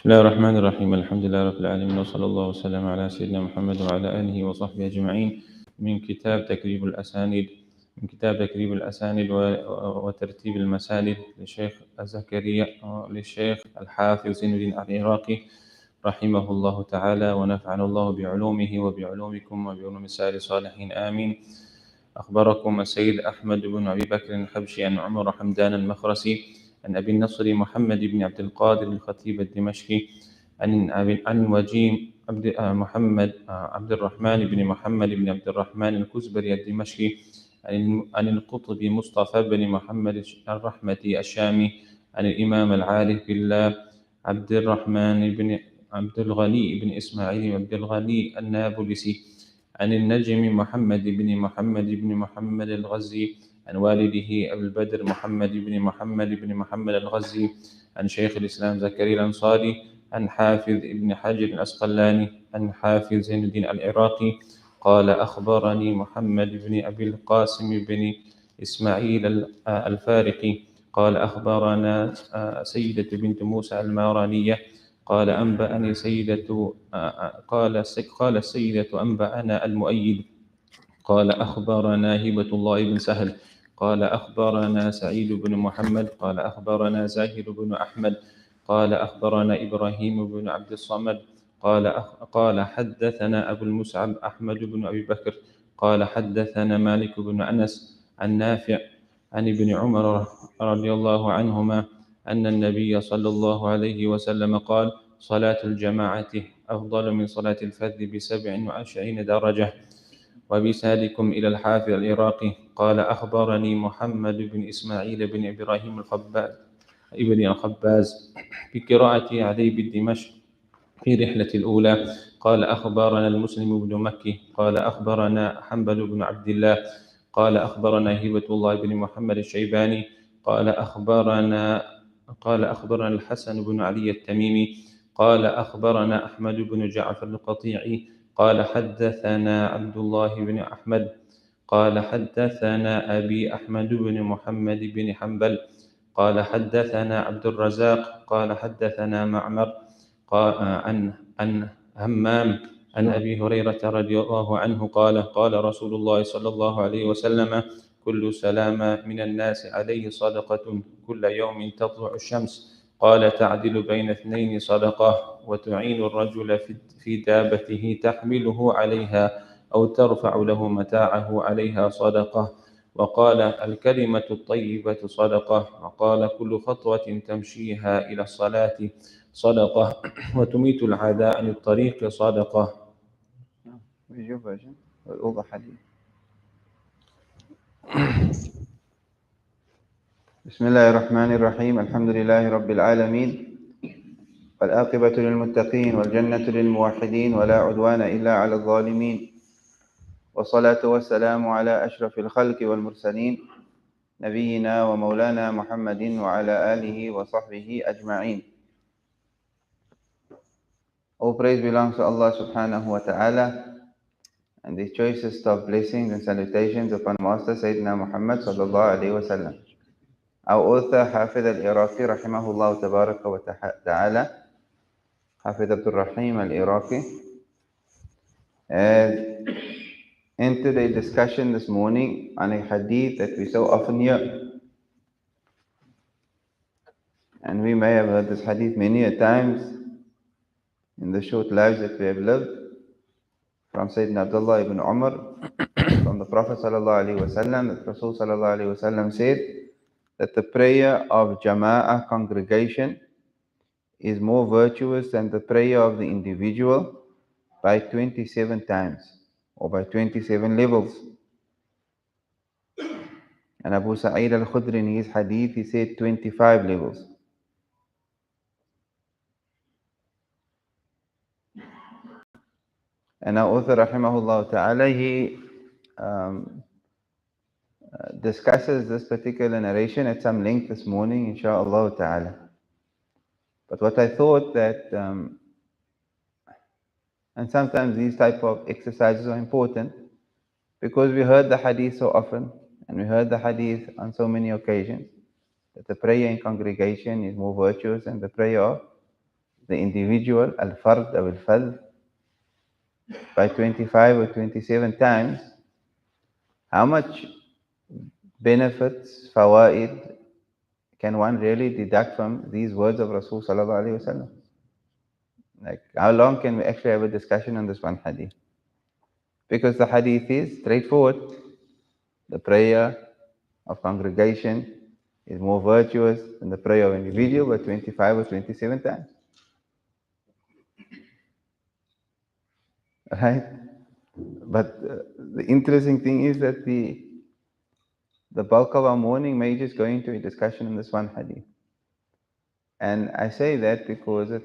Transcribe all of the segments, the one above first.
بسم الله الرحمن الرحيم. الحمد لله رب العالمين، وصلى الله وسلم على سيدنا محمد وعلى آله وصحبه أجمعين. من كتاب تقريب الأسانيد وترتيب المسانيد للشيخ زكريا للشيخ الحافظ زين الدين العراقي رحمه الله تعالى، ونفعنا الله بعلومه وبعلومكم وبعلوم سائر الصالحين آمين. أخبركم السيد أحمد بن أبي بكر الحبشي عن عمر حمدان المخرسي عن أبي النصر محمد بن عبد القادر الخطيب الدمشقي عن الوجيه عبد الرحمن بن محمد بن عبد الرحمن الكزبري الدمشقي عن القطب مصطفى بن محمد الرحمتي الشامي عن الإمام العارف بالله عبد الرحمن بن عبد الغني بن إسماعيل عبد الغني النابلسي عن النجم محمد بن محمد الغزي عن والده أبي البدر محمد بن محمد الغزي عن شيخ الإسلام زكريا الأنصاري عن حافظ ابن حجر الأسقلاني عن حافظ زين الدين العراقي قال أخبرني محمد بن أبي القاسم بن إسماعيل الفارقي قال أخبرنا سيدة بنت موسى المارانية قال أنبأني سيدة قال السيدة أنبأنا المؤيد قال أخبرنا هبة الله بن سهل قال أخبرنا سعيد بن محمد قال أخبرنا زاهر بن أحمد قال أخبرنا إبراهيم بن عبد الصمد قال حدثنا أبو المسعب أحمد بن أبي بكر قال حدثنا مالك بن أنس عن نافع عن ابن عمر رضي الله عنهما أن النبي صلى الله عليه وسلم قال صلاة الجماعة أفضل من صلاة الفرد ب27 درجة. وبسالكم إلى الحافظ العراقي قال أخبرني محمد بن إسماعيل بن إبراهيم الخباز بقراءة علي بالدمشق في رحلة الأولى قال أخبرنا المسلم بن مكي قال أخبرنا حنبل بن عبد الله قال أخبرنا هبة الله بن محمد الشيباني قال أخبرنا الحسن بن علي التميمي قال أخبرنا أحمد بن جعفر القطيعي قال حدثنا عبد الله بن أحمد قال حدثنا أبي أحمد بن محمد بن حنبل قال حدثنا عبد الرزاق قال حدثنا معمر عن همام عن أبي هريرة رضي الله عنه قال رسول الله صلى الله عليه وسلم كل سلام من الناس عليه صدقة كل يوم تطلع الشمس قال تعدل بين اثنين صدقة وتعين الرجل في دابته تحمله عليها أو ترفع له متاعه عليها صدقة وقال الكلمة الطيبة صدقة وقال كل خطوة تمشيها إلى الصلاة صدقة وتميت العداء عن الطريق صدقة. بسم الله الرحمن الرحيم. الحمد لله رب العالمين، والعاقبة للمتقين والجنة للموحدين ولا عدوان إلا على الظالمين، والصلاة والسلام على أشرف الخلق والمرسلين نبينا ومولانا محمد وعلى آله وصحبه أجمعين. All praise belongs to Allah subhanahu wa ta'ala, and the choicest of blessings and salutations upon Master Sayyidina Muhammad sallallahu alayhi wa sallam. Our author, Hafiz al-Iraqi, rahimahullah tabaraka wa ta'ala, Hafiz Abdurrahman al-Iraqi, has entered a discussion this morning on a hadith that we so often hear. And we may have heard this hadith many a times in the short lives that we have lived, from Sayyidina Abdullah ibn Umar, from the Prophet sallallahu alaihi wasallam, that Rasul sallallahu alaihi wasallam said that the prayer of Jama'ah congregation is more virtuous than the prayer of the individual by 27 times, or by 27 levels. And Abu Sa'id al-Khudri in his hadith, he said 25 levels. And our author, rahimahullah ta'ala, he discusses this particular narration at some length this morning, insha'Allah ta'ala. But what I thought that, and sometimes these type of exercises are important, because we heard the hadith so often, and we heard the hadith on so many occasions, that the prayer in congregation is more virtuous than the prayer of the individual, al-fard or al-fadh, by 25 or 27 times, how much benefits, fawaid, can one really deduct from these words of Rasul sallallahu alaihi wasallam? Like, how long can we actually have a discussion on this one hadith? Because the hadith is straightforward. The prayer of congregation is more virtuous than the prayer of individual by 25 or 27 times. Right? But the interesting thing is that the bulk of our morning may just go into a discussion on this one hadith. And I say that because it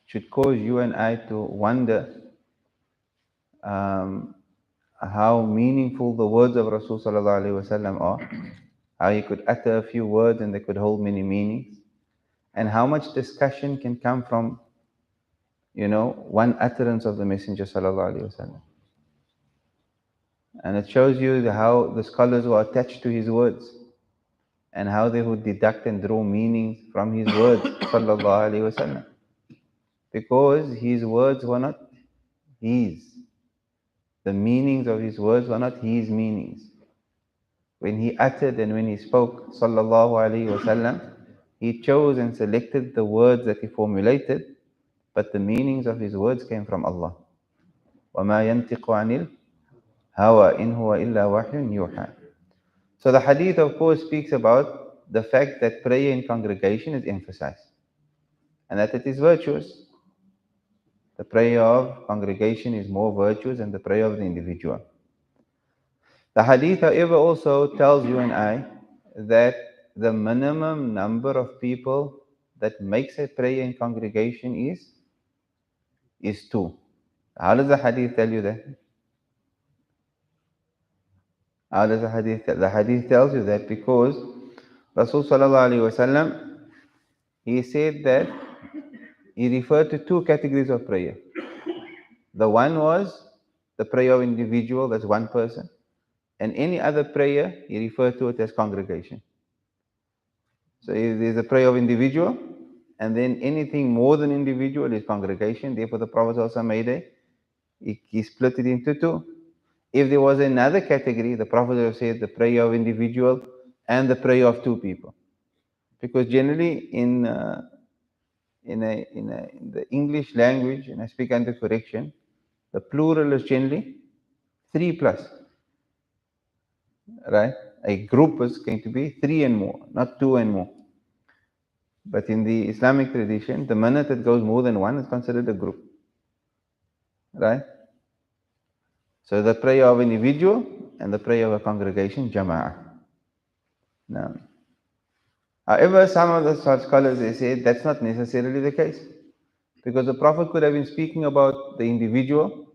should cause you and I to wonder how meaningful the words of Rasul sallallahu alaihi wasallam are, how he could utter a few words and they could hold many meanings, and how much discussion can come from, one utterance of the Messenger sallallahu alaihi wasallam. And it shows you how the scholars were attached to his words and how they would deduct and draw meanings from his words sallallahu alaihi wasallam, because his words were not his. The meanings of his words were not his meanings. When he uttered and when he spoke, sallallahu alaihi wasallam, he chose and selected the words that he formulated, but the meanings of his words came from Allah. وَمَا يَنْتِقُ عَنِ الْهَوَىٰ إِنْ هُوَ إِلَّا وَحْيٌ يُوحَىٰ. So the hadith, of course, speaks about the fact that prayer in congregation is emphasized and that it is virtuous. The prayer of congregation is more virtuous than the prayer of the individual. The hadith, however, also tells you and I that the minimum number of people that makes a prayer in congregation is two. How does the hadith tell you that? How does the hadith tell? The hadith tells you that because Rasul sallallahu alaihi wasallam, he said that he referred to two categories of prayer. The one was the prayer of individual, that's one person, and any other prayer he referred to it as congregation. So if there's a prayer of individual, and then anything more than individual is congregation. Therefore, the Prophet also made he split it into two. If there was another category, the Prophet would have said the prayer of individual and the prayer of two people, because generally in the English language, and I speak under correction, the plural is generally 3+. Right? A group is going to be 3 and more, not 2 and more. But in the Islamic tradition, the minute it goes more than one is considered a group. Right? So the prayer of an individual and the prayer of a congregation, jama'ah. Now, however, some of the scholars, they say that's not necessarily the case, because the Prophet could have been speaking about the individual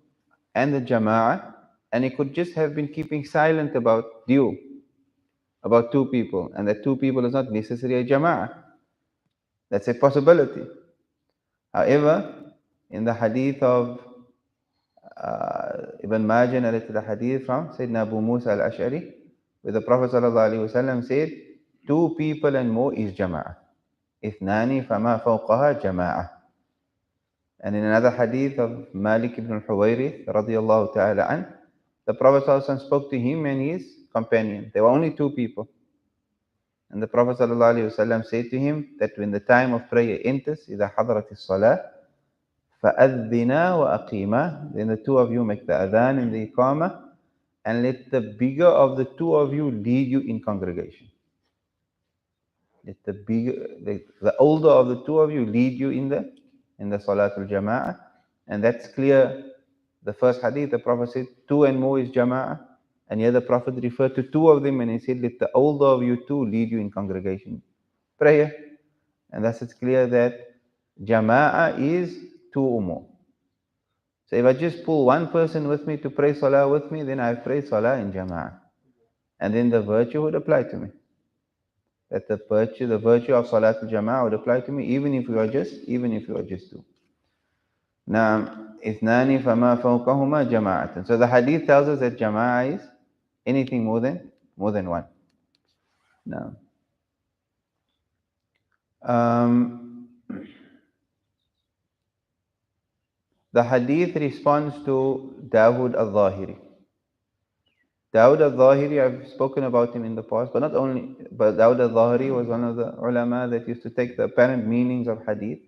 and the jama'ah, and he could just have been keeping silent about about two people, and that two people is not necessarily a jama'ah. That's a possibility. However, in the hadith of Ibn Majah narrated a hadith from Sayyidina Abu Musa al-Ash'ari, where the Prophet ﷺ said, two people and more is jama'ah. Ithnani fama fawqaha jama'ah. And in another hadith of Malik ibn al-Huwayrith radiyallahu ta'ala an, the Prophet ﷺ spoke to him and his companion. There were only two people. And the Prophet ﷺ said to him that when the time of prayer enters, إِذَا حَضَرَتِ الصَّلَاةِ فَأَذِّنَا وَأَقِيمَا, then the two of you make the adhan and the iqamah, and let the bigger of the two of you lead you in congregation. Let the older of the two of you lead you in the Salatul Jama'ah. And that's clear. The first hadith, the Prophet said, two and more is Jama'ah. And here the Prophet referred to two of them and he said, let the older of you two lead you in congregation prayer. And thus it's clear that Jama'ah is two or more. So if I just pull one person with me to pray Salah with me, then I pray Salah in Jama'ah. And then the virtue would apply to me. That the virtue of Salatul Jama'ah would apply to me even if you are just two. Now, ithnani fama fawqahuma jama'atan. So the hadith tells us that Jama'ah is anything more than one. Now, The hadith responds to Dawood al-Zahiri. Dawood al-Zahiri, I've spoken about him in the past, but not only, but Dawood al-Zahiri was one of the ulama that used to take the apparent meanings of hadith,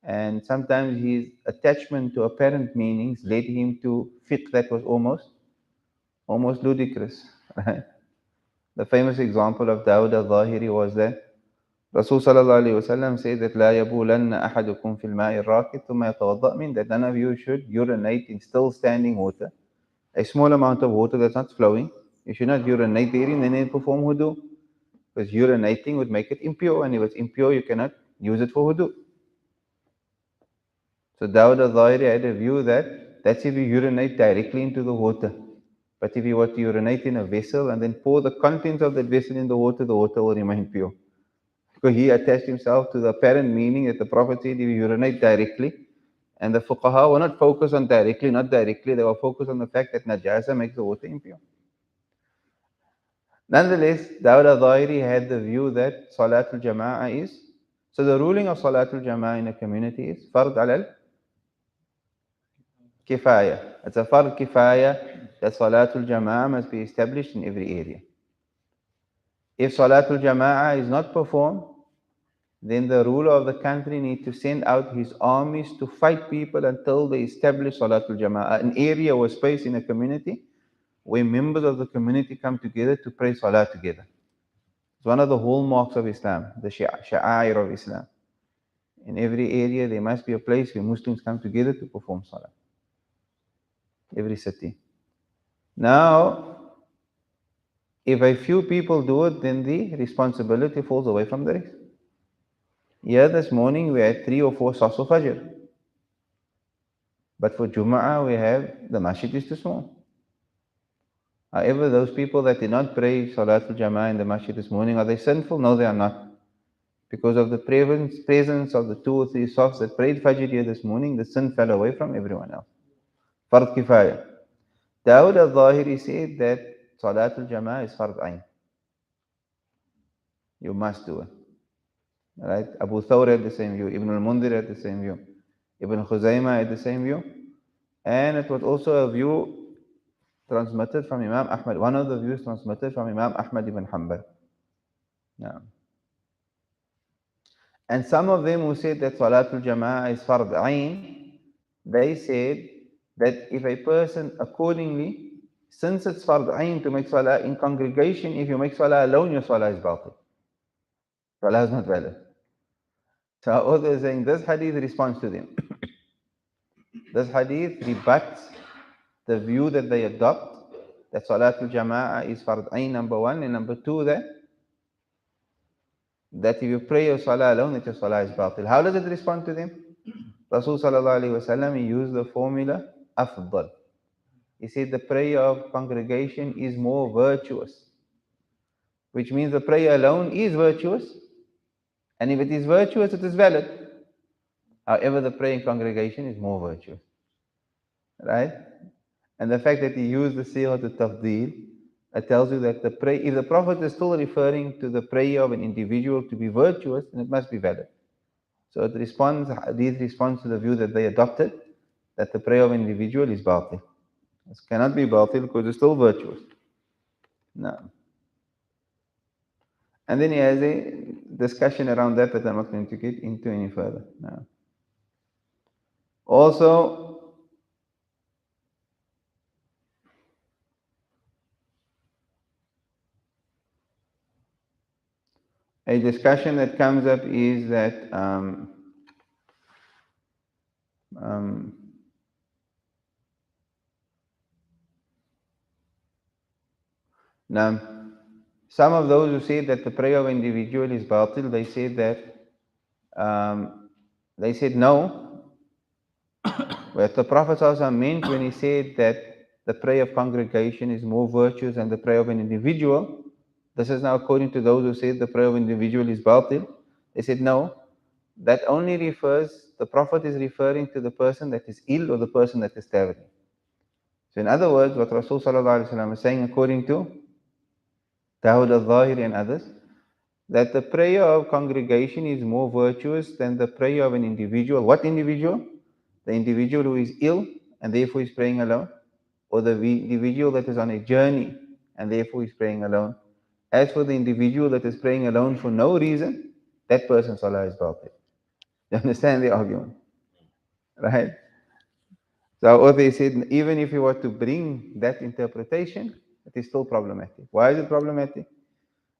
and sometimes his attachment to apparent meanings led him to fiqh that was almost ludicrous. Right? The famous example of Dawood al-Zahiri was that Rasul sallallahu alaihi wasallam said that لا يبولن أحدكم في الماء الراكد ثم يتوضأ من, that none of you should urinate in still standing water, a small amount of water that's not flowing. You should not urinate therein and then perform wudu, because urinating would make it impure, and if it's impure you cannot use it for wudu. So Dawud al-Zahiri had a view that that's if you urinate directly into the water. But if you were to urinate in a vessel and then pour the contents of that vessel in the water will remain pure. Because he attached himself to the apparent meaning that the Prophet said if you urinate directly, and the fuqaha were not focused on directly, not directly, they were focused on the fact that najasa makes the water impure. Nonetheless, Dawud al-Zahiri had the view that Salatul Jama'ah is, so the ruling of Salatul Jama'ah in a community is Fard al Kifaya. It's a Fard Kifaya that Salatul Jama'ah must be established in every area. If Salatul Jama'ah is not performed, then the ruler of the country needs to send out his armies to fight people until they establish Salatul Jama'ah, an area or space in a community where members of the community come together to pray Salah together. It's one of the hallmarks of Islam, the sha'air of Islam. In every area there must be a place where Muslims come together to perform Salah. Every city. Now, if a few people do it, then the responsibility falls away from the rest. Here this morning we had 3 or 4 Salas Fajr. But for Jum'ah we have, the masjid is too small. However, those people that did not pray Salatul Jama'ah in the masjid this morning, are they sinful? No, they are not. Because of the presence of the 2 or 3 Safs that prayed Fajr here this morning, the sin fell away from everyone else. Fard Kifaya. Dawud al-Zahiri said that Salatul Jama'ah is Fard Ain. You must do it. Right? Abu Thawr had the same view. Ibn al-Mundhir had the same view. Ibn Khuzaymah had the same view. And it was also a view transmitted from Imam Ahmad. One of the views transmitted from Imam Ahmad ibn Hanbal. Yeah. And some of them who said that Salatul Jama'ah is Fard Ain, they said that if a person accordingly, since it's Fard Ain to make Salah in congregation, if you make Salah alone, your Salah is batil. Salah is not valid. So others are saying this hadith responds to them. This hadith rebuts the view that they adopt, that Salatul Jama'ah is Fard Ain, number 1, and number 2, that if you pray your Salah alone, that your Salah is batil. How does it respond to them? Rasul sallallahu alaihi wasallam, he used the formula afdal. He said the prayer of congregation is more virtuous, which means the prayer alone is virtuous, and if it is virtuous, it is valid. However, the prayer in congregation is more virtuous. Right? And the fact that he used the sigha to tafdeel, it tells you that the prayer, if the Prophet is still referring to the prayer of an individual to be virtuous, then it must be valid. So it responds to the view that they adopted, that the prayer of an individual is batil. It cannot be batil because it's still virtuous. No. And then he has a discussion around that I'm not going to get into any further. No. Also, a discussion that comes up is that now, some of those who say that the prayer of individual is batil, they say that they said no. What the Prophet meant when he said that the prayer of congregation is more virtuous than the prayer of an individual, this is now according to those who said the prayer of an individual is batil. They said no, that only refers, the Prophet is referring to the person that is ill or the person that is traveling. So in other words, what Rasul sallallahu alaihi wasallam is saying according to Dawud al-Zahiri and others, that the prayer of congregation is more virtuous than the prayer of an individual. What individual? The individual who is ill and therefore is praying alone, or the individual that is on a journey and therefore is praying alone. As for the individual that is praying alone for no reason, that person's salah is batil. You understand the argument? Right? So author said, even if you were to bring that interpretation, it is still problematic. Why is it problematic?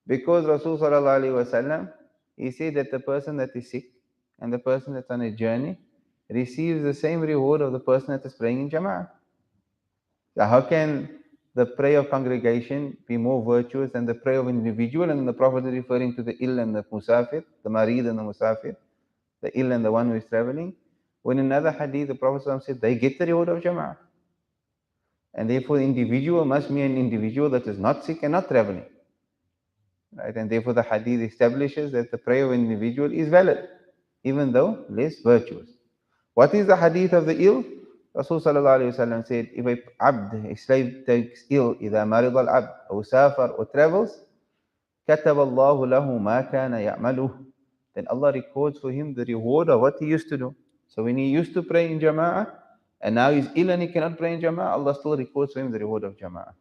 Because Rasul sallallahu alaihi wasallam, he said that the person that is sick and the person that's on a journey receives the same reward of the person that is praying in Jama'ah. So how can the prayer of congregation be more virtuous than the prayer of an individual? And the Prophet is referring to the ill and the musafir, the marid and the musafir, the ill and the one who is traveling. When in another hadith, the Prophet said they get the reward of Jama'ah. And therefore, the individual must be an individual that is not sick and not traveling. Right? And therefore, the hadith establishes that the prayer of an individual is valid, even though less virtuous. What is the hadith of the ill? Rasul sallallahu alayhi wasallam said, if a slave takes ill, إذا مرض العبد أو سافر or travels, كتب الله له ما كان يعمله. Then Allah records for him the reward of what he used to do. So when he used to pray in Jama'ah, and now he's ill and he cannot pray in Jama'ah, Allah still records for him the reward of Jama'ah.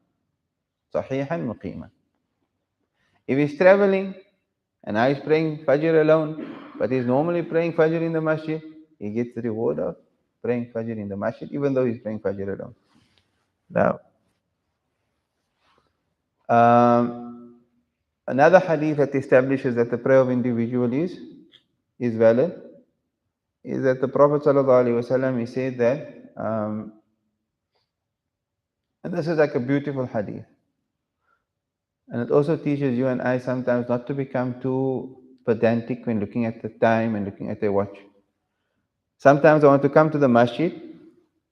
Sahihan muqima. If he's traveling, and now he's praying Fajr alone, but he's normally praying Fajr in the masjid, he gets the reward of praying Fajr in the masjid, even though he's praying Fajr alone. Now, another hadith that establishes that the prayer of individual is valid is that the Prophet ﷺ, he said that, and this is like a beautiful hadith, and it also teaches you and I sometimes not to become too pedantic when looking at the time and looking at the watch. Sometimes I want to come to the masjid,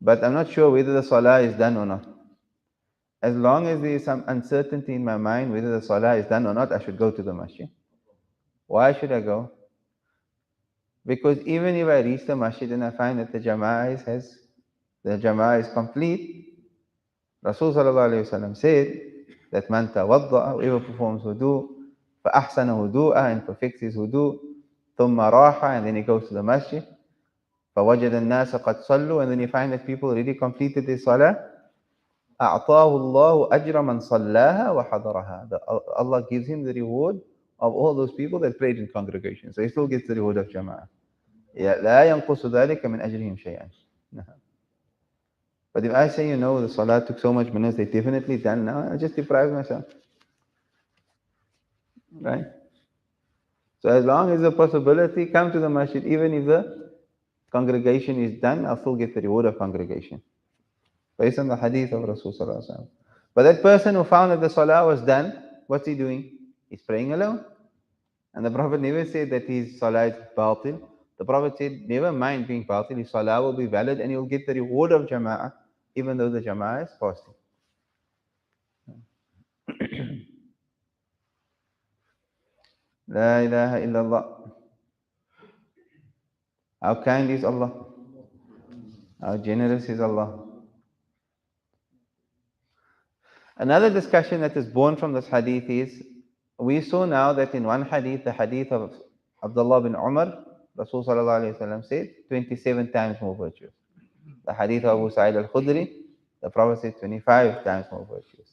but I'm not sure whether the salah is done or not. As long as there is some uncertainty in my mind whether the salah is done or not, I should go to the masjid. Why should I go? Because even if I reach the masjid and I find that the jama'ah is complete, Rasul sallallahu alayhi wasallam said that man tawadda'a, whoever performs wudu, فأحسن وضوءه, and perfects his wudu, ثم راح, and then he goes to the masjid, فوجد الناس قد صلوا, and then you find that people already completed their salah, أعطاه الله أجر من صلاها وحضرها. Allah gives him the reward of all those people that prayed in congregation. So he still gets the reward of Jama'ah. لا ينقص ذلك من أجرهم شيئا. But if I say, the salah took so much minutes, they definitely done now, I just deprive myself. Right? So as long as the possibility, come to the masjid, even if the congregation is done, I'll still get the reward of congregation. Based on the hadith of Rasul sallallahu alaihi wasallam. But that person who found that the salah was done, what's he doing? He's praying alone. And the Prophet never said that his salah is batil. The Prophet said, never mind being batil, his salah will be valid and he will get the reward of jama'ah, even though the jama'ah is fasting. La ilaha illallah. How kind is Allah? How generous is Allah? Another discussion that is born from this hadith is, we saw now that in one hadith, the hadith of Abdullah bin Umar, Rasul sallallahu alayhi wa sallam said 27 times more virtuous. The hadith of Abu Sa'id al-Khudri, the Prophet said 25 times more virtuous.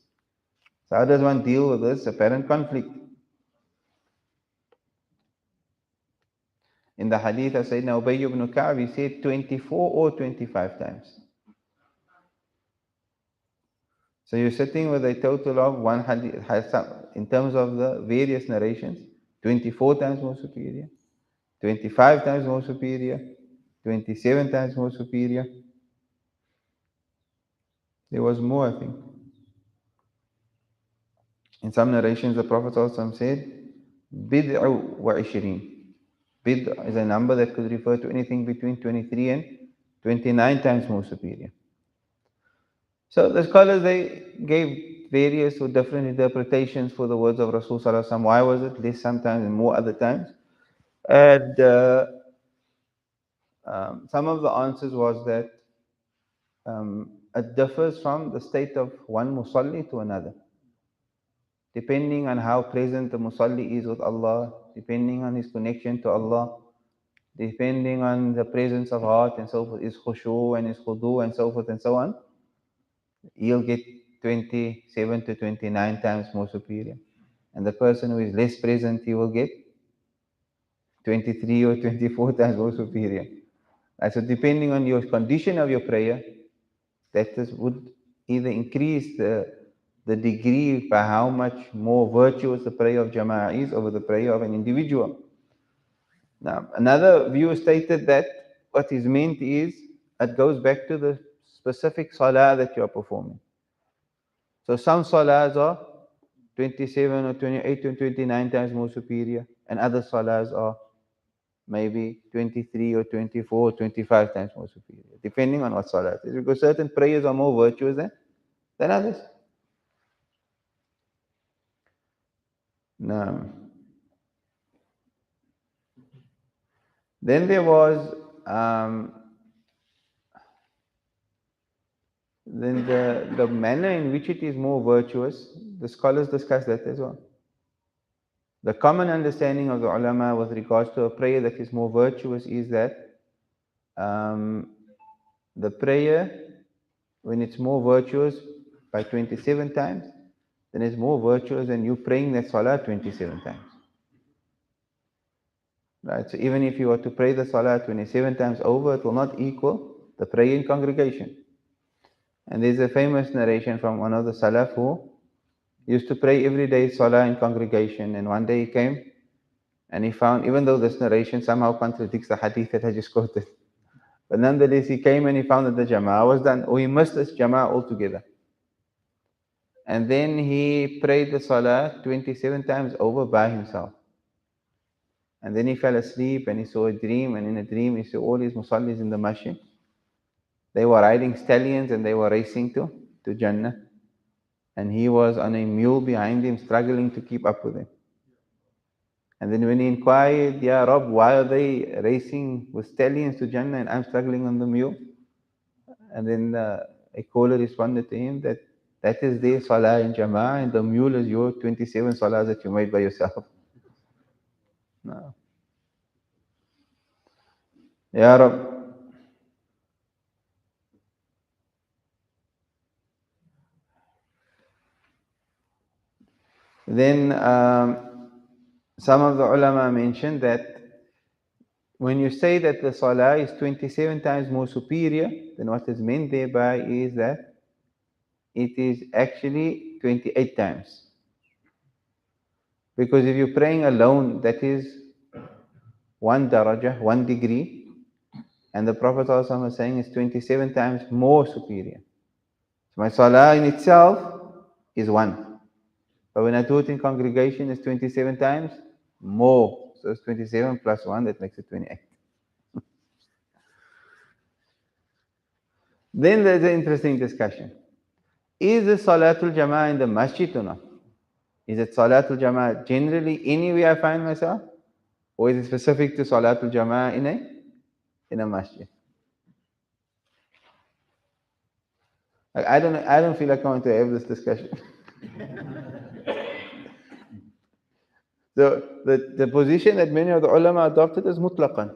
So how does one deal with this apparent conflict? In the hadith of Sayyidina Ubay ibn Ka'b, he said 24 or 25 times. So you're sitting with a total of one hadith, in terms of the various narrations, 24 times more superior, 25 times more superior, 27 times more superior. There was more, I think. In some narrations, the Prophet also said, Bid'u wa ishrin. Bid' is a number that could refer to anything between 23 and 29 times more superior. So the scholars, they gave various or different interpretations for the words of Rasul sallallahu alaihi wasallam. Why was it less sometimes and more other times? And some of the answers was that it differs from the state of one musalli to another. Depending on how present the musalli is with Allah, depending on his connection to Allah, depending on the presence of heart and so forth, is khushu and is khudu and so forth and so on, he'll get 27 to 29 times more superior. And the person who is less present, he will get 23 or 24 times more superior. So depending on your condition of your prayer, would either increase the degree by how much more virtuous the prayer of Jama'ah is over the prayer of an individual. Now, another view stated that what is meant is, it goes back to the specific salah that you are performing. So some salahs are 27 or 28 or 29 times more superior, and other salahs are maybe 23 or 24 or 25 times more superior, depending on what salah it is, because certain prayers are more virtuous than others. Now, then there was then the manner in which it is more virtuous, the scholars discuss that as well. The common understanding of the ulama with regards to a prayer that is more virtuous is that the prayer, when it's more virtuous by 27 times, then it's more virtuous than you praying that salah 27 times. Right? So even if you were to pray the salah 27 times over, it will not equal the prayer in congregation. And there's a famous narration from one of the Salaf who used to pray every day salah in congregation, and one day he came and he found, even though this narration somehow contradicts the hadith that I just quoted, but nonetheless he came and he found that the jama'ah was done, or he missed this jama'ah altogether. And then he prayed the salah 27 times over by himself. And then he fell asleep and he saw a dream, and in a dream he saw all his musallis in the masjid. They were riding stallions and they were racing to Jannah. And he was on a mule behind him, struggling to keep up with him. And then when he inquired, Ya Rabb, why are they racing with stallions to Jannah and I'm struggling on the mule? And then a caller responded to him that is their salah in Jama'ah, and the mule is your 27 salahs that you made by yourself. No. Ya Rabb. Then some of the ulama mentioned that when you say that the salah is 27 times more superior, then what is meant thereby is that it is actually 28 times. Because if you're praying alone, that is 1 darajah, 1 degree, and the Prophet ﷺ is saying it's 27 times more superior. So my salah in itself is 1. But when I do it in congregation, it's 27 times more. So it's 27 plus 1, that makes it 28. Then there's an interesting discussion. Is the Salatul Jama'ah in the masjid or not? Is it Salatul Jama'ah generally anywhere I find myself? Or is it specific to Salatul Jama'ah in a masjid? I don't feel like I want to have this discussion. The position that many of the ulama adopted is mutlaqan,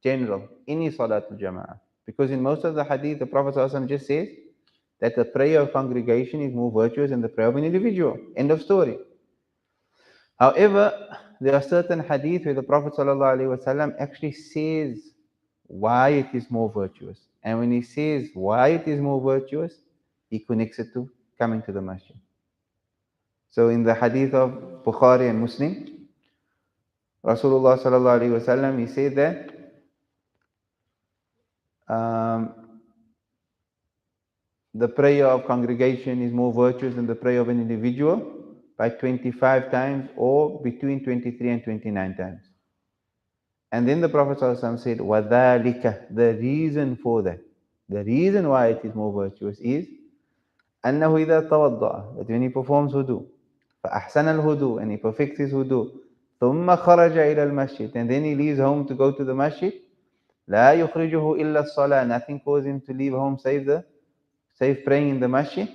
general, any Salatul Jama'ah. Because in most of the hadith, the Prophet ﷺ just says that the prayer of congregation is more virtuous than the prayer of an individual. End of story. However, there are certain hadith where the Prophet ﷺ actually says why it is more virtuous. And when he says why it is more virtuous, he connects it to coming to the masjid. So in the hadith of Bukhari and Muslim, Rasulullah ﷺ, he said that the prayer of congregation is more virtuous than the prayer of an individual by 25 times, or between 23 and 29 times. And then the Prophet ﷺ said, وَذَلِكَ, the reason for that, the reason why it is more virtuous is أَنَّهُ إِذَا تَوَضَّأَ, that when he performs wudu, فَأَحْسَنَ الْوُضُوء, and he perfects his wudu, ثُمَّ خَرَجَ إِلَى الْمَسْجِدِ, and then he leaves home to go to the masjid, لَا يُخْرِجُهُ إِلَّا الصَّلَاةِ, nothing causes him to leave home save praying in the masjid.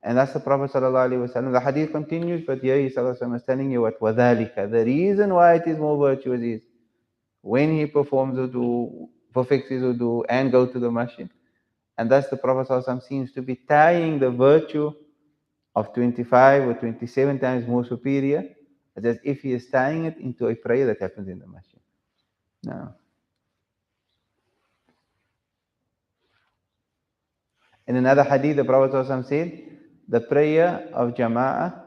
And that's the Prophet ﷺ. The hadith continues, but here he is telling you what وَذَلِكَ, the reason why it is more virtuous is when he performs wudu, perfects his wudu, and go to the masjid. And thus the Prophet ﷺ seems to be tying the virtue of 25 or 27 times more superior, as if he is tying it into a prayer that happens in the masjid. Now, in another hadith, the Prophet ﷺ said, the prayer of Jama'ah,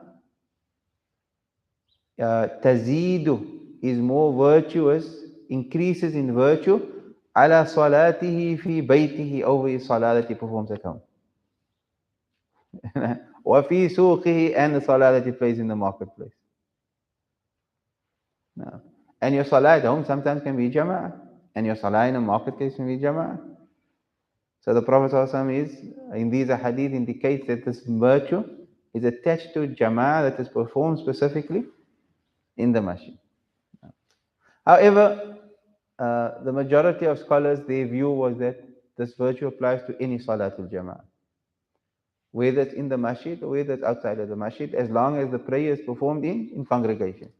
tazidu, is more virtuous, increases in virtue, ala salatihi fi baytihi, over his salah that he performs at home. Wa fi suqihi, and the salah that he plays in the marketplace. Now, and your salah at home sometimes can be Jama'ah, and your salah in a marketplace can be Jama'ah. So the Prophet ﷺ in these hadith indicates that this virtue is attached to Jama'ah that is performed specifically in the masjid. However, the majority of scholars, their view was that this virtue applies to any Salatul Jama'ah, whether it's in the masjid or whether it's outside of the masjid, as long as the prayer is performed in congregation.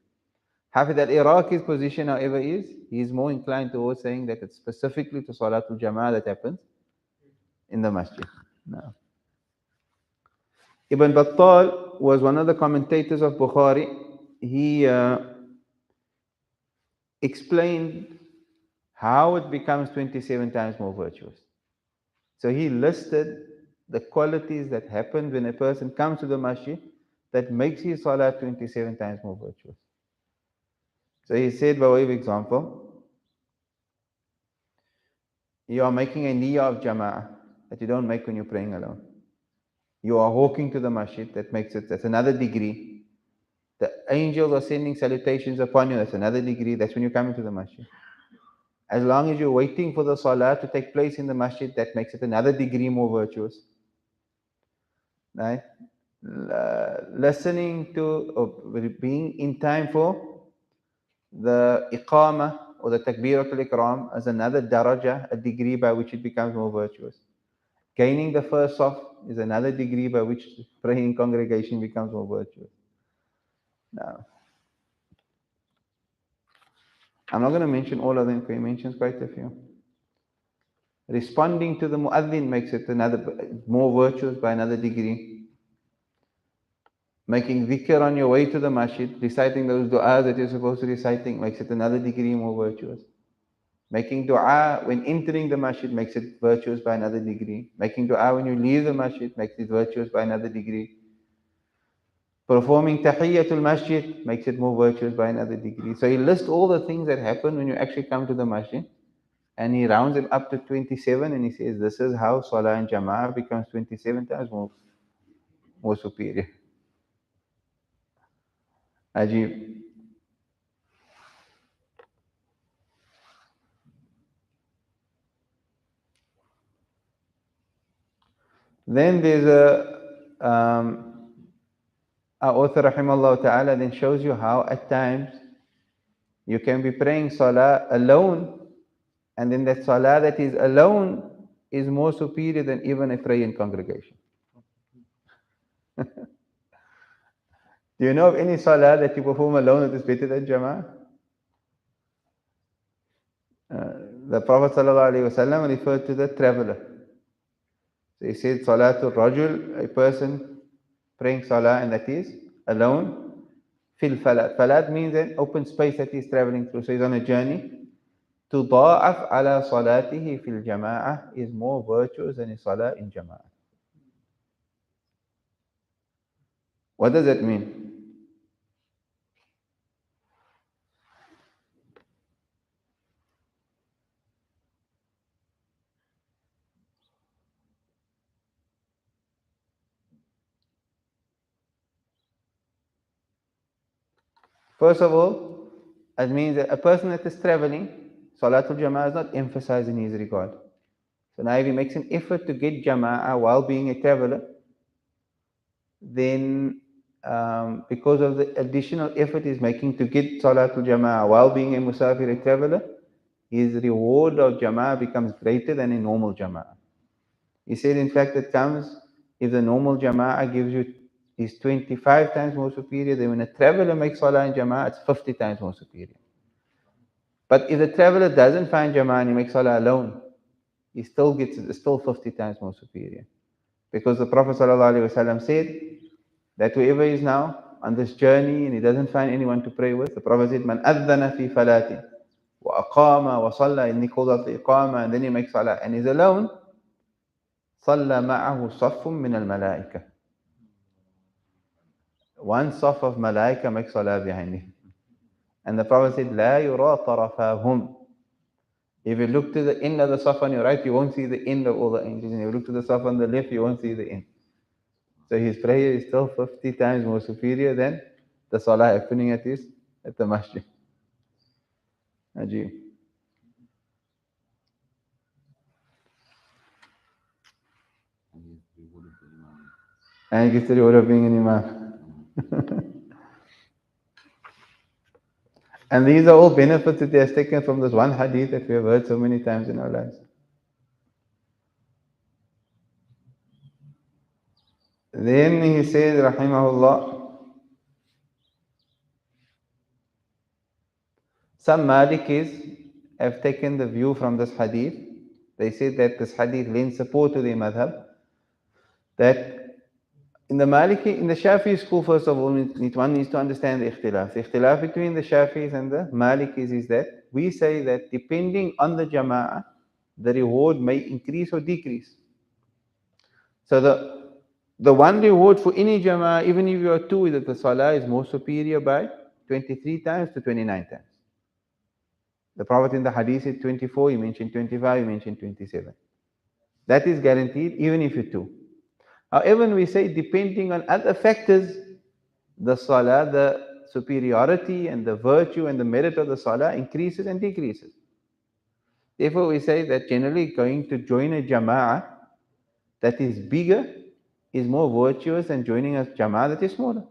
Hafid al-Iraqi's position, however, is he is more inclined towards saying that it's specifically to Salatul Jama'ah that happens in the masjid. No. Ibn Battal was one of the commentators of Bukhari. He explained how it becomes 27 times more virtuous. So he listed the qualities that happen when a person comes to the masjid that makes his salah 27 times more virtuous. So he said, by way of example, you are making a niyyah of jama'ah that you don't make when you're praying alone. You are walking to the masjid, that's another degree. The angels are sending salutations upon you, that's another degree, that's when you're coming to the masjid. As long as you're waiting for the salah to take place in the masjid, that makes it another degree more virtuous. Right? Listening to, or being in time for the iqamah or the takbiratul ikram is another daraja, a degree by which it becomes more virtuous. Gaining the first saf is another degree by which praying in congregation becomes more virtuous. Now, I'm not going to mention all of them, because he mentions quite a few. Responding to the muaddin makes it another more virtuous by another degree. Making dhikr on your way to the masjid, reciting those du'as that you're supposed to reciting, makes it another degree more virtuous. Making dua when entering the masjid makes it virtuous by another degree. Making dua when you leave the masjid makes it virtuous by another degree. Performing tahiyyatul masjid makes it more virtuous by another degree. So he lists all the things that happen when you actually come to the masjid, and he rounds it up to 27, and he says this is how salah in jama'ah becomes 27 times more superior. Ajib. Then there's our author rahimahullah ta'ala then shows you how at times you can be praying salah alone, and then that salah that is alone is more superior than even a prayer in congregation. Do you know of any salah that you perform alone that is better than jama'ah? The Prophet ﷺ referred to the traveler. So he said, Salatul Rajul, a person praying salah, and that is alone. Fil falat. Falat means an open space that he's traveling through. So he's on a journey. Tuda'af ala salatihi fil jama'ah is more virtuous than his salah in jama'ah. What does that mean? First of all, it means that a person that is traveling, Salatul Jama'ah is not emphasized in his regard. So now if he makes an effort to get Jama'ah while being a traveler, then because of the additional effort he's making to get Salatul Jama'ah while being a Musafir, a traveler, his reward of Jama'ah becomes greater than a normal Jama'ah. He said, in fact, it comes, if the normal Jama'ah gives you is 25 times more superior, then when a traveler makes Salah in Jama'ah, it's 50 times more superior. But if the traveler doesn't find Jama'ah and he makes salah alone, he still gets it, it's still 50 times more superior. Because the Prophet ﷺ said that whoever is now on this journey and he doesn't find anyone to pray with, the Prophet said, Man adhana fi falatin wa aqama wa salla, and he calls out the iqama and then he makes salah and he's alone, salla ma'ahu saffun min al-malaika. One saff of malaika makes salah behind him. And the Prophet said, La yura tarafahum. If you look to the end of the saff on your right, you won't see the end of all the angels. And if you look to the saff on the left, you won't see the end. So his prayer is still 50 times more superior than the salah happening at the masjid. Ajib. And he gets the reward of being an imam. And these are all benefits that he has taken from this one hadith that we have heard so many times in our lives. Then he says, Rahimahullah, some Malikis have taken the view from this hadith. They say that this hadith lends support to the madhab. That in the Maliki, in the Shafi school, first of all, one needs to understand the ikhtilaf. The ikhtilaf between the Shafis and the Malikis is that we say that depending on the Jama'ah, the reward may increase or decrease. So the one reward for any Jama'ah, even if you are two, is that the Salah is more superior by 23 times to 29 times. The Prophet in the Hadith said 24, he mentioned 25, he mentioned 27. That is guaranteed even if you two. However, we say depending on other factors, the salah, the superiority and the virtue and the merit of the salah increases and decreases. Therefore, we say that generally going to join a jama'ah that is bigger is more virtuous than joining a jama'ah that is smaller.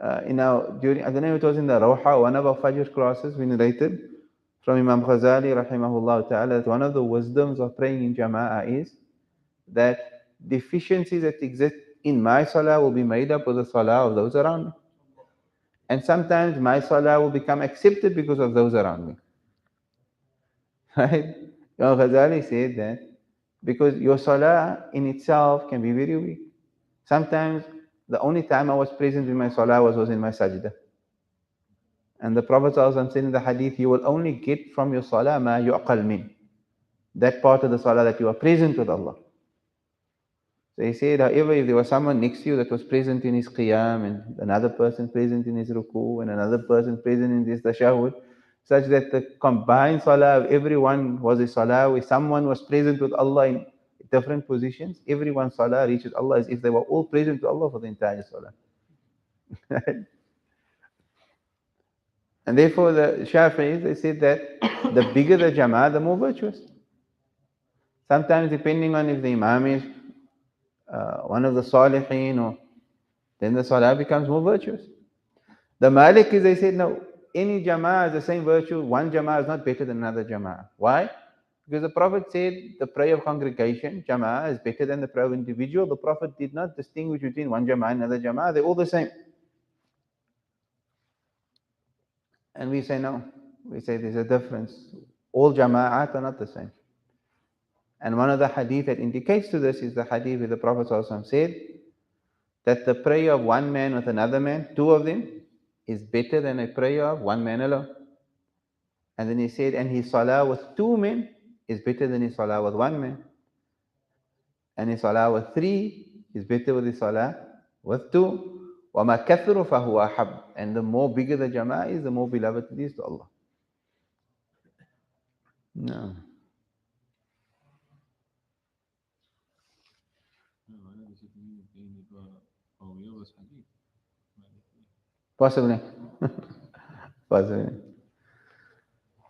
I don't know if it was in the Rawha, one of our Fajr classes, we narrated from Imam Ghazali rahimahullah ta'ala that one of the wisdoms of praying in jama'ah is that deficiencies that exist in my salah will be made up with the salah of those around me. And sometimes my salah will become accepted because of those around me. Right? Imam Ghazali said that because your salah in itself can be very weak. Sometimes the only time I was present in my salah was in my sajda. And the Prophet ﷺ said in the hadith, you will only get from your salah ma yu'qal min. That part of the salah that you are present with Allah. So he said, however, if there was someone next to you that was present in his qiyam and another person present in his ruku and another person present in his tashahud, such that the combined salah of everyone was a salah where someone was present with Allah in different positions, everyone's salah reaches Allah as if they were all present with Allah for the entire salah. And therefore the Shafi'is, they said that the bigger the jama'ah, the more virtuous. Sometimes depending on if the imam is one of the salihin, or then the salah becomes more virtuous. The Malikis, they said, no, any jama'ah has the same virtue. One jama'ah is not better than another jama'ah. Why? Because the Prophet said the prayer of congregation, jama'ah, is better than the prayer of individual. The Prophet did not distinguish between one jama'ah and another jama'ah. They're all the same. And we say no. We say there's a difference. All jama'at are not the same. And one of the hadith that indicates to this is the hadith where the Prophet ﷺ said that the prayer of one man with another man, two of them, is better than a prayer of one man alone. And then he said, and his salah with two men is better than his salah with one man. And his salah with three is better with his salah with two. وَمَا كَثُرُ فَهُوَ أَحَبُّ. And the more bigger the jama'ah is, the more beloved it is to Allah. No. Possibly. Possibly.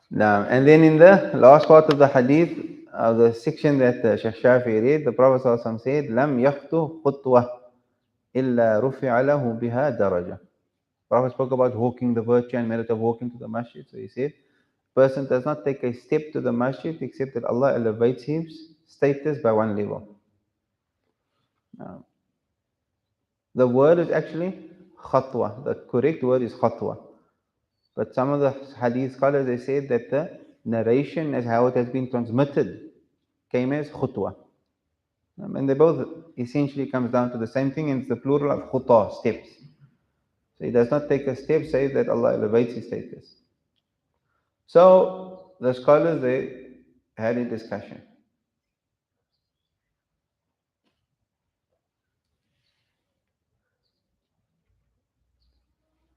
Now, and then in the last part of the hadith, the section that Shaykh Shafi read, the Prophet ﷺ said, لَمْ يَخْطُ خُطْوَةً إِلَّا رُفِعَ لَهُ بِهَا دَرَجَةً. Prophet spoke about walking, the virtue and merit of walking to the masjid. So he said, person does not take a step to the masjid except that Allah elevates his status by one level. Now, the word is actually khatwa. The correct word is khatwa. But some of the hadith scholars, they said that the narration as how it has been transmitted came as khutwa. And they both essentially comes down to the same thing, and it's the plural of khuta, steps. So he does not take a step, save that Allah elevates his status. So the scholars, they had a discussion.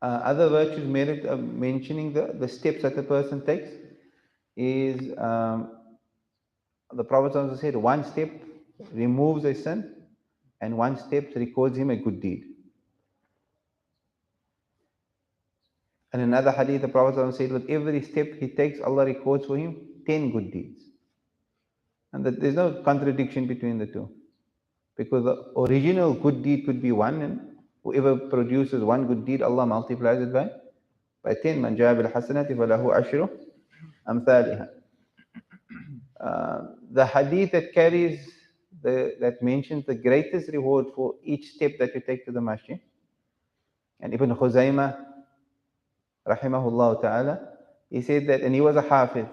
Other virtues merit mentioning the steps that the person takes is the Prophet said one step removes a sin and one step records him a good deed. And another hadith, the Prophet said with every step he takes, Allah records for him 10 good deeds. And that there's no contradiction between the two. Because the original good deed could be one, and whoever produces one good deed, Allah multiplies it by 10. Man jaa bil hasanati falahu ashru amthaliha. The hadith that carries, that mentions the greatest reward for each step that you take to the masjid. And Ibn Khuzaymah, rahimahullah ta'ala, he said that, and he was a hafiz.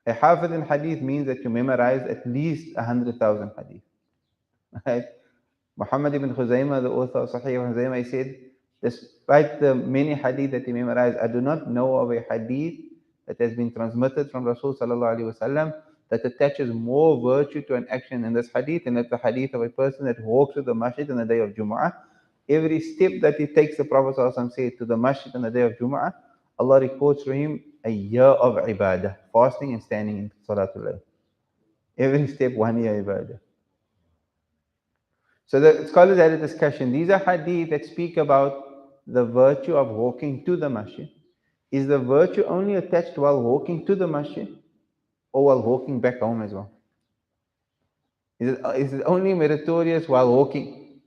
A hafiz in hadith means that you memorize at least 100,000 hadith. Right? Muhammad ibn Khuzaymah, the author of Sahih ibn Khuzaymah, he said, despite the many hadith that he memorized, I do not know of a hadith that has been transmitted from Rasul sallallahu alaihi wasallam that attaches more virtue to an action in this hadith, and that's the hadith of a person that walks to the masjid on the day of Jumu'ah. Every step that he takes, the Prophet sallallahu alaihi wasallam said, to the masjid on the day of Jumu'ah, Allah records for him a year of ibadah, fasting and standing in Salatul Layl. Every step, 1 year ibadah. So the scholars had a discussion. These are hadith that speak about the virtue of walking to the masjid. Is the virtue only attached while walking to the masjid, or while walking back home as well? Is it only meritorious while walking,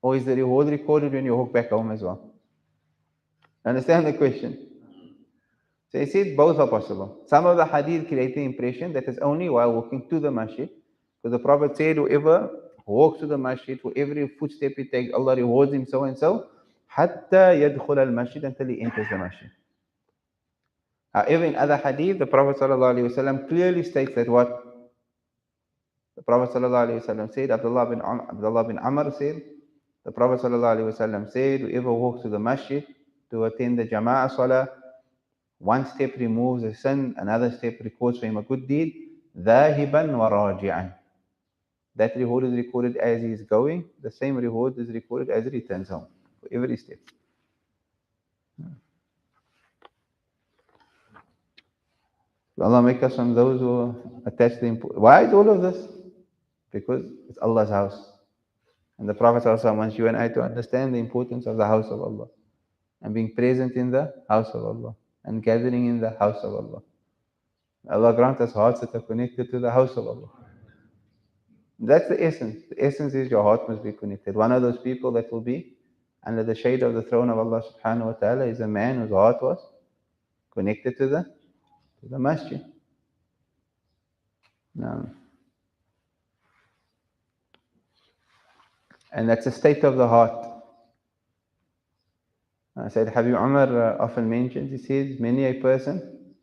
or is the reward recorded when you walk back home as well? Understand the question? So he said both are possible. Some of the hadith create the impression that it's only while walking to the masjid, because the Prophet said whoever walks to the masjid, for every footstep he takes, Allah rewards him so and so, hatta yadkhul al-masjid, until he enters the masjid. However, in other hadith, the Prophet ﷺ clearly states that what? The Prophet ﷺ said, Abdullah bin Amr said, the Prophet ﷺ said, whoever walks to the masjid to attend the Jama'ah Salah, one step removes a sin, another step records for him a good deed, ذاهبا وراجعا. That reward is recorded as he is going, the same reward is recorded as he returns home, for every step. Allah make us from those who attach the importance. Why is all of this? Because it's Allah's house. And the Prophet also wants you and I to understand the importance of the house of Allah, and being present in the house of Allah, and gathering in the house of Allah. Allah grant us hearts that are connected to the house of Allah. That's the essence. The essence is your heart must be connected. One of those people that will be under the shade of the throne of Allah subhanahu wa ta'ala is a man whose heart was connected to the masjid. No. And that's a state of the heart. Said Habib Umar often mentions, he says, many a person,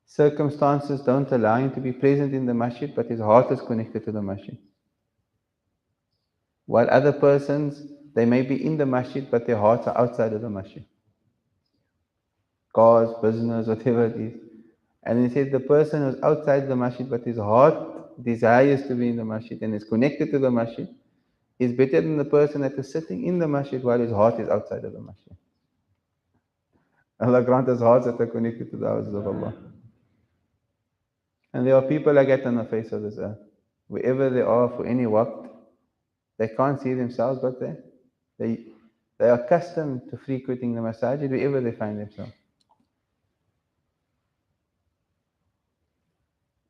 circumstances don't allow him to be present in the masjid, but his heart is connected to the masjid. While other persons, they may be in the masjid, but their hearts are outside of the masjid. Cause, business, whatever it is. And he said the person who's outside the masjid, but his heart desires to be in the masjid and is connected to the masjid, is better than the person that is sitting in the masjid while his heart is outside of the masjid. Allah grant us hearts that are connected to the houses of Allah. And there are people like that on the face of this earth. Wherever they are for any waqt, they can't see themselves, but they are accustomed to frequenting the masajid wherever they find themselves.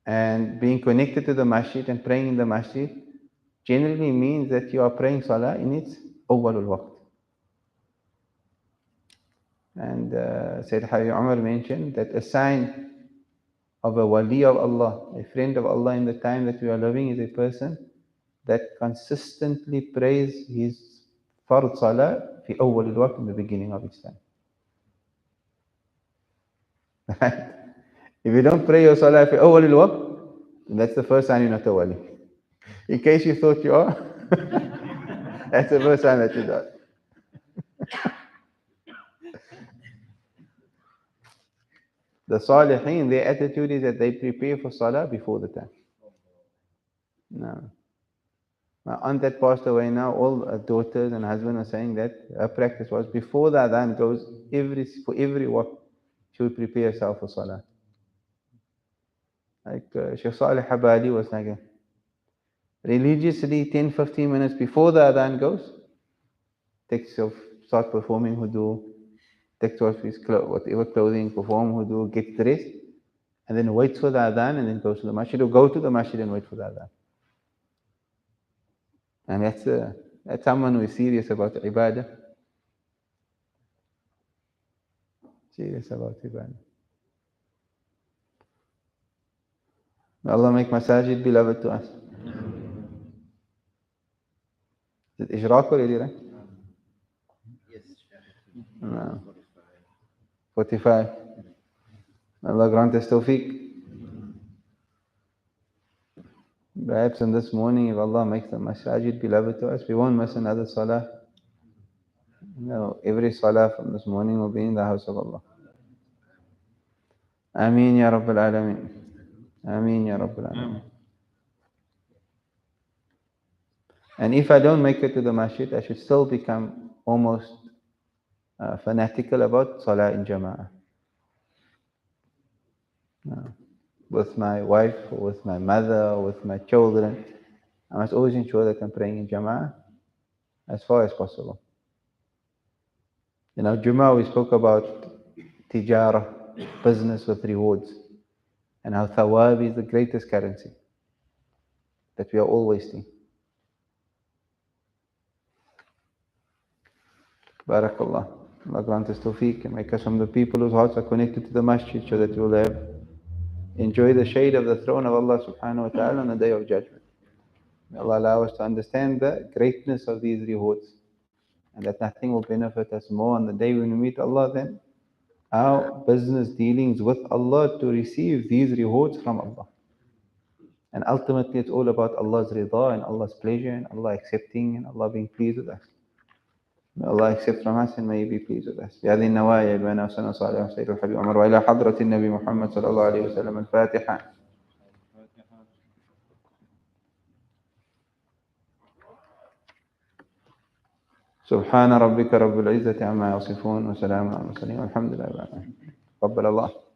And being connected to the masjid and praying in the masjid generally means that you are praying salah in its awwalul waqt. And Sayyid Habib Umar mentioned that a sign of a wali of Allah, a friend of Allah in the time that we are living, is a person that consistently prays his fard salah fi awwalul waqt, in the beginning of his time. Right? If you don't pray your salah في أول الوقت, that's the first sign you're not a wali. In case you thought you are, that's the first sign that you're not. The Salihin, their attitude is that they prepare for salah before the time. No. My aunt that passed away now, all her daughters and husband are saying that her practice was before the adhan goes, for every waqt, she would prepare herself for salah. Like Shaykh Salih Habali was like religiously 10-15 minutes before the adhan goes, start performing wudu, takes off his whatever clothing, perform wudu, get dressed, and then waits for the adhan and then goes to the masjid, or go to the masjid and wait for the adhan. And that's someone who is serious about ibadah. Serious about ibadah. May Allah make masajid beloved to us. Is it Ishraq already, right? Yes. No. 45. Allah grant us tawfiq. Perhaps in this morning, if Allah makes the masajid beloved to us, we won't miss another salah. No, every salah from this morning will be in the house of Allah. Ameen ya Rabbil Alameen. Ameen ya Rabbil Alameen. And if I don't make it to the masjid, I should still become almost fanatical about salah in jama'ah. With my wife, or with my mother, or with my children, I must always ensure that I'm praying in jama'ah as far as possible. Jummah we spoke about tijara, business with rewards, and how thawab is the greatest currency that we are all wasting. Barakallah. Allah grant us tawfiq and make us from the people whose hearts are connected to the masjid, so that we will enjoy the shade of the throne of Allah subhanahu wa ta'ala on the day of judgment. May Allah allow us to understand the greatness of these rewards, and that nothing will benefit us more on the day when we meet Allah than our business dealings with Allah to receive these rewards from Allah. And ultimately it's all about Allah's rida and Allah's pleasure and Allah accepting and Allah being pleased with us. May Allah accept from us and may He be pleased with us. بهذه النوايا بنا وسنة صالح سيد الحبيب عمر وإلى حضرة النبي محمد صلى الله عليه وسلم الفاتحة. سبحان ربك رب العزة عما يصفون وسلام على المرسلين والحمد لله رب العالمين. تقبل الله.